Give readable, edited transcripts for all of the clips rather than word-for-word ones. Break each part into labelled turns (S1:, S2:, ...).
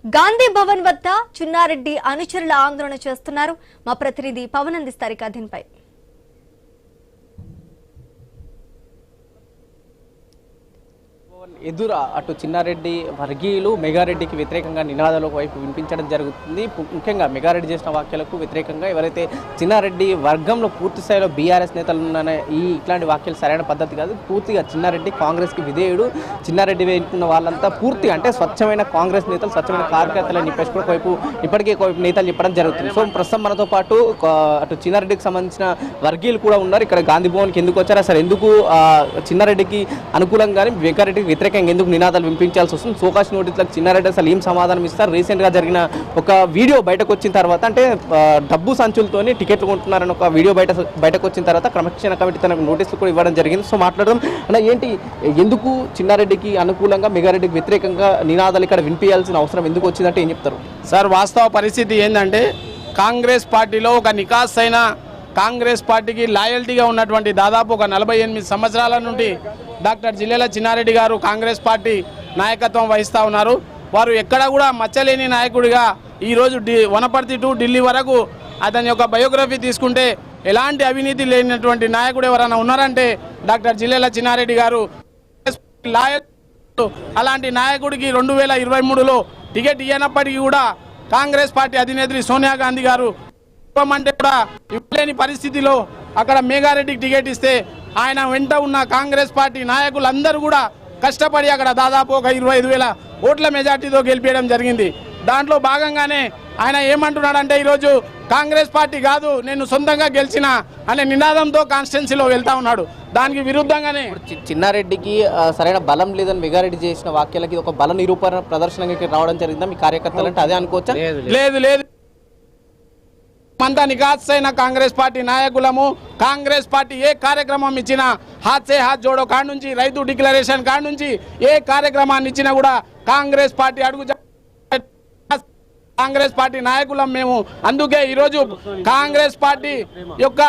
S1: గాంధీ భవన్ వద్ద చిన్నారెడ్డి అనుచరుల ఆందోళన చేస్తున్నారు. మా ప్రతినిధి పవన్ అందిస్తారు దీనిపై.
S2: ఎదుర అటు చిన్నారెడ్డి వర్గీయులు మెగారెడ్డికి వ్యతిరేకంగా నినాదాల వైపు వినిపించడం జరుగుతుంది. ముఖ్యంగా మెగారెడ్డి చేసిన వ్యాఖ్యలకు వ్యతిరేకంగా ఎవరైతే చిన్నారెడ్డి వర్గంలో పూర్తి స్థాయిలో బీఆర్ఎస్ నేతలు ఉన్న ఇట్లాంటి వ్యాఖ్యలు సరైన పద్ధతి కాదు. పూర్తిగా చిన్నారెడ్డి కాంగ్రెస్కి విధేయుడు. చిన్నారెడ్డి వెళ్తున్న వాళ్ళంతా పూర్తిగా అంటే స్వచ్ఛమైన కాంగ్రెస్ నేతలు, స్వచ్ఛమైన కార్యకర్తలని చెప్పేసి కూడా వైపు ఇప్పటికే నేతలు చెప్పడం జరుగుతుంది. సో ప్రస్తుతం మనతో పాటు అటు చిన్నారెడ్డికి సంబంధించిన వర్గీయులు కూడా ఉన్నారు. ఇక్కడ గాంధీ భవన్కి ఎందుకు వచ్చారు, అసలు ఎందుకు చిన్నారెడ్డికి అనుకూలంగానే మెగారెడ్డికి వ్యతిరేకంగా ఎందుకు నినాదాలు వినిపించాల్సి వస్తుంది, సోకాష్ నోటీసులకు చిన్నారెడ్డి అసలు ఏం సమాధానం ఇస్తారు, రీసెంట్గా జరిగిన ఒక వీడియో బయటకు వచ్చిన తర్వాత అంటే డబ్బు సంచులతోని టికెట్లు కొంటున్నారని ఒక వీడియో బయటకు వచ్చిన తర్వాత క్రమశిక్షణ కమిటీ తనకు నోటీసులు కూడా ఇవ్వడం జరిగింది. సో మాట్లాడడం అలా ఏంటి, ఎందుకు చిన్నారెడ్డికి అనుకూలంగా మెగారెడ్డికి వ్యతిరేకంగా నినాదాలు ఇక్కడ వినిపించాల్సిన అవసరం ఎందుకు వచ్చిందంటే ఏం చెప్తారు
S3: సార్? వాస్తవ పరిస్థితి ఏంటంటే కాంగ్రెస్ పార్టీలో ఒక నికాస్ అయిన కాంగ్రెస్ పార్టీకి లాయల్టీగా ఉన్నటువంటి దాదాపు ఒక 48 సంవత్సరాల నుండి డాక్టర్ జిల్లెల చిన్నారెడ్డి గారు కాంగ్రెస్ పార్టీ నాయకత్వం వహిస్తూ ఉన్నారు. వారు ఎక్కడ కూడా మచ్చలేని నాయకుడిగా ఈరోజు వనపర్తి టు ఢిల్లీ వరకు అతని యొక్క బయోగ్రఫీ తీసుకుంటే ఎలాంటి అవినీతి లేనటువంటి నాయకుడు ఎవరైనా ఉన్నారంటే డాక్టర్ జిల్లెల చిన్నారెడ్డి గారు. అలాంటి నాయకుడికి 2023లో టికెట్ ఇవ్వనప్పటికీ కూడా కాంగ్రెస్ పార్టీ అధినేత్రి సోనియా గాంధీ గారు అంటే కూడా ఇవ్వలేని పరిస్థితిలో అక్కడ మెగారెడ్డికి టికెట్ ఇస్తే ఆయన వెంట ఉన్న కాంగ్రెస్ పార్టీ నాయకులందరూ కూడా కష్టపడి అక్కడ దాదాపు ఒక 25,000 ఓట్ల మెజార్టీతో గెలిపించడం జరిగింది. దాంట్లో భాగంగానే ఆయన ఏమంటున్నాడంటే ఈరోజు కాంగ్రెస్ పార్టీ కాదు, నేను సొంతంగా గెలిచిన అనే నినాదంతో కాన్స్టిట్యున్సీలో వెళ్తా ఉన్నాడు. దానికి విరుద్ధంగానే
S2: చిన్నారెడ్డికి సరైన బలం లేదని మెగారెడ్డి చేసిన వ్యాఖ్యలకి ఒక బల నిరూపణ ప్రదర్శనకి రావడం జరిగిందా? మీ కార్యకర్తలు అంటే అదే అనుకోవచ్చా?
S3: లేదు, అంతా నికాసైన కాంగ్రెస్ పార్టీ నాయకులము. కాంగ్రెస్ పార్టీ ఏ కార్యక్రమం ఇచ్చినా హాత్ సే హాత్ జోడో కాడ నుంచి రైతు డిక్లరేషన్ కాడ నుంచి ఏ కార్యక్రమాన్ని ఇచ్చినా కూడా కాంగ్రెస్ పార్టీ కాంగ్రెస్ పార్టీ నాయకులం మేము. అందుకే ఈరోజు కాంగ్రెస్ పార్టీ యొక్క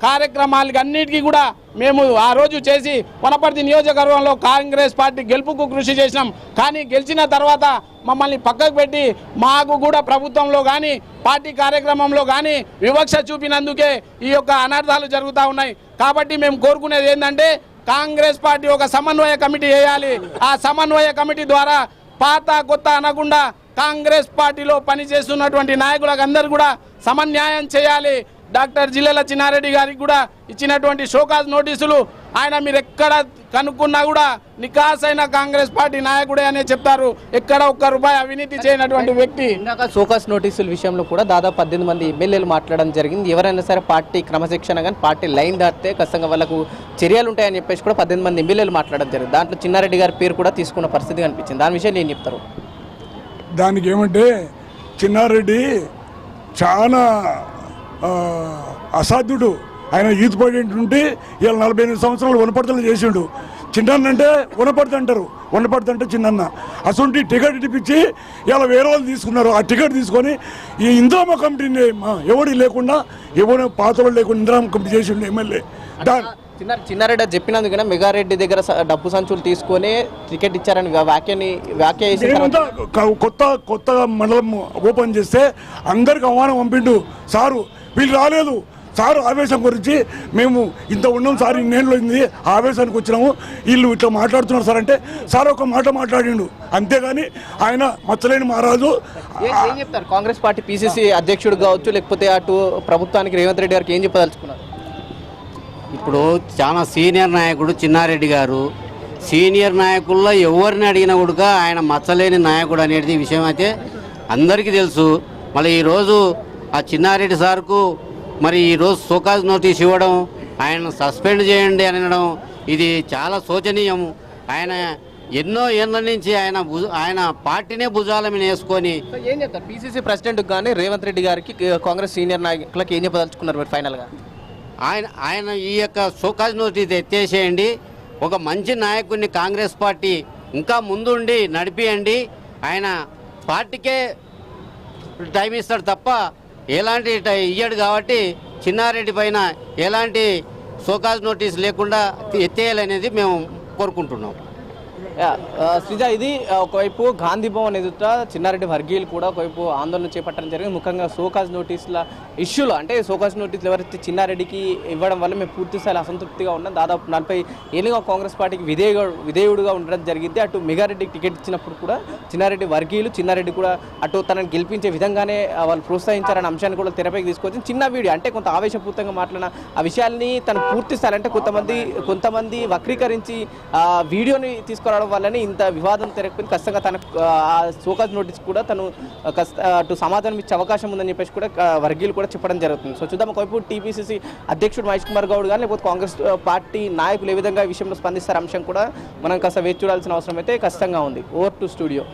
S3: కార్యక్రమాలకి అన్నిటికీ కూడా మేము ఆ రోజు చేసి వనపర్తి నియోజకవర్గంలో కాంగ్రెస్ పార్టీ గెలుపుకు కృషి చేసినాం. కానీ గెలిచిన తర్వాత మమ్మల్ని పక్కకు పెట్టి మాకు కూడా ప్రభుత్వంలో కానీ పార్టీ కార్యక్రమంలో కానీ వివక్ష చూపినందుకే ఈ యొక్క అనర్థాలు జరుగుతూ ఉన్నాయి. కాబట్టి మేము కోరుకునేది ఏంటంటే కాంగ్రెస్ పార్టీ ఒక సమన్వయ కమిటీ వేయాలి. ఆ సమన్వయ కమిటీ ద్వారా పాత కొత్త అనకుండా కాంగ్రెస్ పార్టీలో పనిచేస్తున్నటువంటి నాయకులకు అందరూ కూడా సమన్యాయం చేయాలి. డాక్టర్ జిల్లెల చిన్నారెడ్డి గారికి కూడా ఇచ్చినటువంటి షోకాజ్ నోటీసులు ఆయన మీరు ఎక్కడ కనుక్కున్నా కూడా నికాస్ అయిన కాంగ్రెస్ పార్టీ నాయకుడే అనే చెప్తారు. ఎక్కడ ఒక్క రూపాయి అవినీతి చేయనటువంటి వ్యక్తి.
S2: షోకాజ్ నోటీసుల విషయంలో కూడా దాదాపు 18 మంది ఎమ్మెల్యేలు మాట్లాడడం జరిగింది. ఎవరైనా సరే పార్టీ క్రమశిక్షణ కానీ పార్టీ లైన్ దాటితే ఖచ్చితంగా వాళ్ళకు చర్యలు ఉంటాయని చెప్పేసి కూడా 18 మంది ఎమ్మెల్యేలు మాట్లాడడం జరిగింది. దాంట్లో చిన్నారెడ్డి గారి పేరు కూడా తీసుకున్న పరిస్థితి కనిపించింది. దాని విషయం ఏం చెప్తారు?
S4: దానికి ఏమంటే చిన్నారెడ్డి చాలా అసాధ్యుడు. ఆయన ఈత పడేంటుంటే ఇవాళ 48 సంవత్సరాలు వనపడతలు చేసిండు. చిన్నన్న అంటే వనపడత అంటారు, వనపడత అంటే చిన్నన్న. అసలు టికెట్ ఇప్పించి ఇవాళ వేరే వాళ్ళు తీసుకున్నారు. ఆ టికెట్ తీసుకొని ఈ ఇందిరామ కమిటీని ఎవరు లేకుండా ఎవరు పాత వాళ్ళు లేకుండా ఇందిరామ కమిటీ చేసిండు ఎమ్మెల్యే.
S2: చిన్నారెడ్డి చెప్పినందుకైనా మెగారెడ్డి దగ్గర డబ్బు సంచులు తీసుకొని టికెట్ ఇచ్చారని వ్యాఖ్య
S4: కొత్తగా మండలం ఓపెన్ చేస్తే అందరికి ఆహ్వానం పంపిండు. సారు వీళ్ళు రాలేదు, సారు ఆవేశం గురించి మేము ఇంత ఉన్నాం సార్, ఇన్నేళ్ళు అయింది ఆవేశానికి వచ్చినాము, వీళ్ళు ఇట్లా మాట్లాడుతున్నారు సార్ అంటే సార్ ఒక మాట మాట్లాడిండు. అంతేగాని ఆయన మచ్చలేని మహారాజు.
S2: ఏం చెప్తారు? కాంగ్రెస్ పార్టీ పిసిసి అధ్యక్షుడు కావచ్చు, లేకపోతే అటు ప్రభుత్వానికి రేవంత్ రెడ్డి గారికి ఏం చెప్పదలుచుకున్నారు?
S5: ఇప్పుడు చాలా సీనియర్ నాయకుడు చిన్నారెడ్డి గారు. సీనియర్ నాయకుల్లో ఎవరిని అడిగినా కూడా ఆయన మచ్చలేని నాయకుడు అనేది విషయం అయితే అందరికీ తెలుసు. మళ్ళీ ఈరోజు ఆ చిన్నారెడ్డి సార్కు మరి ఈరోజు షోకాజ్ నోటీస్ ఇవ్వడం, ఆయన సస్పెండ్ చేయండి అనడం ఇది చాలా శోచనీయం. ఆయన ఎన్నో ఏళ్ళ నుంచి ఆయన పార్టీనే భుజాల మీద వేసుకొని
S2: ఏం చెప్తారు? పిసిసి ప్రెసిడెంట్కి కానీ రేవంత్ రెడ్డి గారికి కాంగ్రెస్ సీనియర్ నాయకులకి ఏం చెప్పదలుచుకున్నారు మీరు ఫైనల్గా?
S5: ఆయన ఈ యొక్క షోకాజ్ నోటీస్ ఎత్తేసేయండి. ఒక మంచి నాయకుడిని కాంగ్రెస్ పార్టీ ఇంకా ముందుండి నడిపియండి. ఆయన పార్టీకే టైం ఇస్తాడు తప్ప ఎలాంటి ఇయ్యడు. కాబట్టి చిన్నారెడ్డి పైన ఎలాంటి షోకాజ్ నోటీస్ లేకుండా ఎత్తేయాలనేది మేము కోరుకుంటున్నాం.
S2: శ్రీజ, ఇది ఒకవైపు గాంధీ భవన్ ఎదుట చిన్నారెడ్డి వర్గీయులు కూడా ఒకవైపు ఆందోళన చేపట్టడం జరిగింది. ముఖ్యంగా సోకాజ్ నోటీసుల ఇష్యూలో, అంటే సోకాజ్ నోటీసులు ఎవరైతే చిన్నారెడ్డికి ఇవ్వడం వల్ల మేము పూర్తి స్థాయిలో అసంతృప్తిగా ఉన్నాం. దాదాపు 40 ఏళ్ళుగా కాంగ్రెస్ పార్టీకి విధేయుడుగా ఉండడం జరిగింది. అటు మెగారెడ్డికి టికెట్ ఇచ్చినప్పుడు కూడా చిన్నారెడ్డి వర్గీయులు, చిన్నారెడ్డి కూడా అటు తనని గెలిపించే విధంగానే వాళ్ళు ప్రోత్సహించారనే అంశాన్ని కూడా తెరపైకి తీసుకొచ్చి చిన్న వీడియో, అంటే కొంత ఆవేశపూర్తంగా మాట్లాడిన ఆ విషయాల్ని తను పూర్తి స్థాయి, అంటే కొంతమంది వక్రీకరించి వీడియోని తీసుకురావడం వల్లనే ఇంత వివాదం తెరకపోయింది. ఖచ్చితంగా తన సోకాజ్ నోటీస్ కూడా తను అటు సమాధానం ఇచ్చే అవకాశం ఉందని చెప్పేసి కూడా వర్గీయులు కూడా చెప్పడం జరుగుతుంది. సో చూద్దాం, ఒకవైపు టీపీసీసీ అధ్యక్షుడు మహేష్ కుమార్ గౌడ్ కానీ లేకపోతే కాంగ్రెస్ పార్టీ నాయకులు ఏ విధంగా ఈ విషయంలో స్పందిస్తారు అంశం కూడా మనం కాస్త వేచి చూడాల్సిన అవసరం అయితే ఖచ్చితంగా ఉంది. Over to studio.